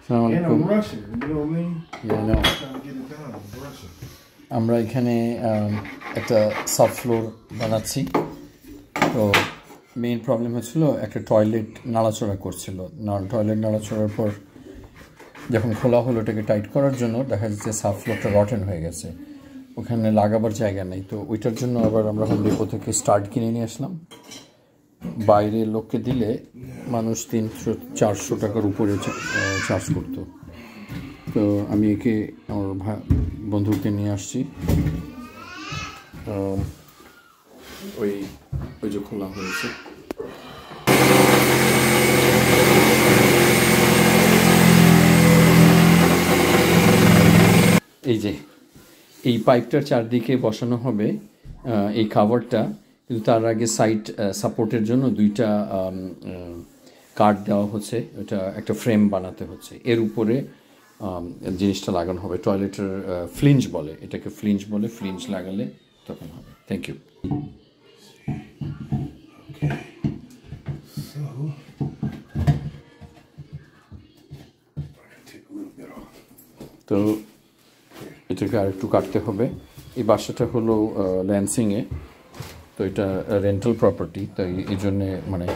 And I'm rushing, you know what I mean? Yeah, I know. I'm trying to get it done. I'm rushing. আমরা এখানে একটা sub floor বানাচ্ছি। তো main problem হচ্ছিল একটা toilet নাড়াচড়া করছিল। টয়লেট নাড়াচড়ার পর যখন খোলা হলো ওটাকে টাইট করার জন্য দেখা যাচ্ছে সাব ফ্লোরটা রটেন হয়ে গেছে, ওখানে লাগাবার জায়গা নেই। তো ওইটার জন্য আবার আমরা হোম ডিপো থেকে স্টার্ট কিনে নিয়ে আসলাম। বাইরে লোককে দিলে মানুষ 300-400 টাকার উপরে চার্জ করতো। তো আমি একে আমার বন্ধুকে নিয়ে আসছি। ওই যে খোলা হয়েছে, এই যে এই পাইপটার চারদিকে বসানো হবে এই কাভারটা, কিন্তু তার আগে সাইড সাপোর্টের জন্য 2টা কাঠ দেওয়া হচ্ছে, ওটা একটা ফ্রেম বানাতে হচ্ছে। এর উপরে জিনিসটা লাগানো হবে, টয়লেটের ফ্লিঞ্জ বলে এটাকে, ফ্লিঞ্জ বলে, ফ্লিঞ্জ লাগালে তখন হবে। Thank you. তো এটাকে আর একটু কাটতে হবে। এই বাসাটা হলো ল্যান্সিংয়ে, তো এটা রেন্টাল প্রপার্টি, তাই এই জন্যে মানে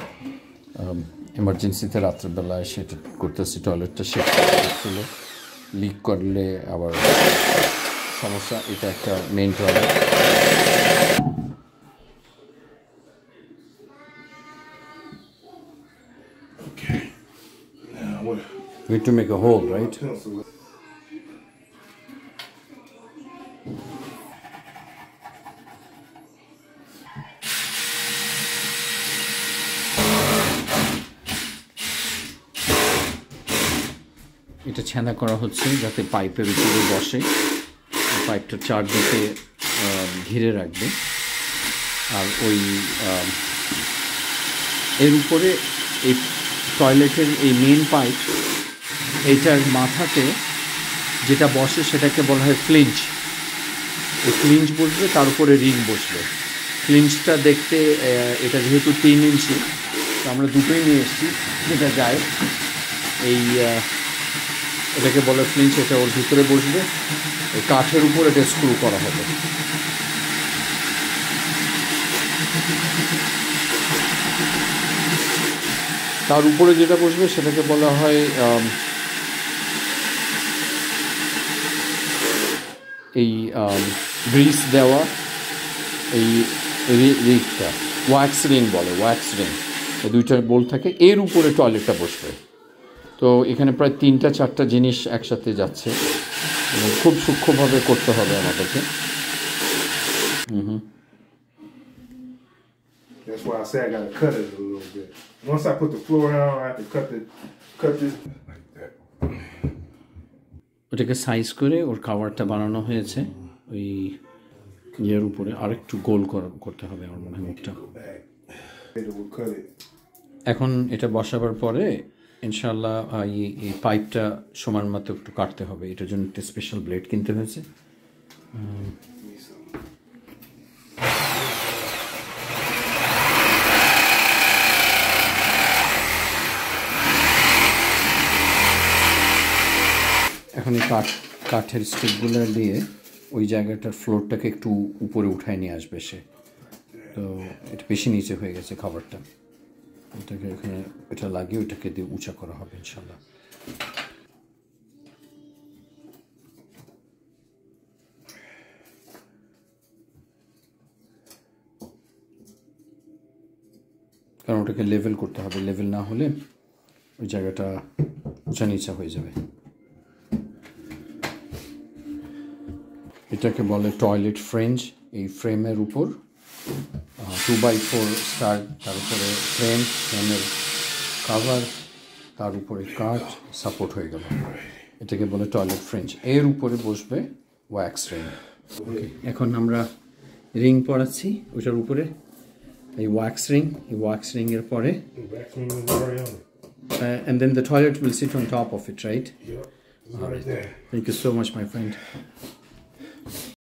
এমার্জেন্সিতে রাত্রেবেলায় সেটা করতেছি। টয়লেটটা শেষ করছিল, লিক করলে আবার সমস্যা। এটা একটা main toilet. We need to make a hole, right? এটা ছেঁদা করা হচ্ছে যাতে পাইপের উপরে বসে, পাইপটা চারদিকে ঘিরে রাখবে। আর ওই এর উপরে এই টয়লেটের এই মেন পাইপ, এইটার মাথাতে যেটা বসে সেটাকে বলা হয় ফ্লিঞ্জ। এই ফ্লিঞ্জ বসবে, তার উপরে রিং বসবে। ফ্লিঞ্জটা দেখতে এটা যেহেতু 3 ইঞ্চি, তো আমরা দুটোই নিয়ে এসেছি যেটা যায়। এই এটাকে বলে ফ্লিঞ্জ, এটা ওর ভিতরে বসবে, এই কাঠের উপর এটা স্ক্রু করা হবে। তার উপরে যেটা বসবে সেটাকে বলা হয় এই গ্রিস দেওয়া এই রিংটা, ওয়াক্স রিং বলে, ওয়াক্স রিং। এই 2টা বোল্ট থাকে, এর উপরে টয়লেটটা বসবে। তো এখানে প্রায় 3-4টা জিনিস একসাথে যাচ্ছে এবং খুব সূক্ষ্মভাবে করতে হবে আমাদেরকে। That's why I say I gotta cut it a little bit. Once I put the floor down, I have to cut this like that. ওটাকে সাইজ করে ওর কাভারটা বানানো হয়েছে। ওই ইয়ের উপরে আরেকটু গোল করতে হবে আমার মনে হয় মুখটা। এখন এটা বসাবার পরে ইনশাল্লাহ এই পাইপটা সমান মতো একটু কাটতে হবে, এটার জন্য একটা স্পেশাল ব্লেড কিনতে হয়েছে। এখন এই কাঠের স্টিকগুলো দিয়ে ওই জায়গাটার ফ্লোরটাকে একটু উপরে উঠায় নিয়ে আসবে সে। তো এটা বেশি নিচে হয়ে গেছে খাবারটা, এটাকে এখানে এটা লাগিয়ে ওইটাকে দিয়ে উঁচা করা হবে ইনশাল্লাহ। কারণ ওটাকে লেভেল করতে হবে, লেভেল না হলে ওই জায়গাটা উঁচা নিচা হয়ে যাবে। এটাকে বলে টয়লেট ফ্রেঞ্চ। এই ফ্রেমের উপর 2x4 স্টার, তার উপরে ফ্রেমের কাভার, তার উপরে কাঠ সাপোর্ট হয়ে গেল, এটাকে বলে টয়লেট ফ্রেঞ্চ। এর উপরে বসবে ওয়্যাক্স রিং। ওকে, এখন আমরা রিং পরাচ্ছি ওটার উপরে, এই ওয়্যাক্স রিং। এই ওয়্যাক্স রিংয়ের পরে and then the toilet will sit on top of it, right? Yep. All right. Thank you so much, my friend.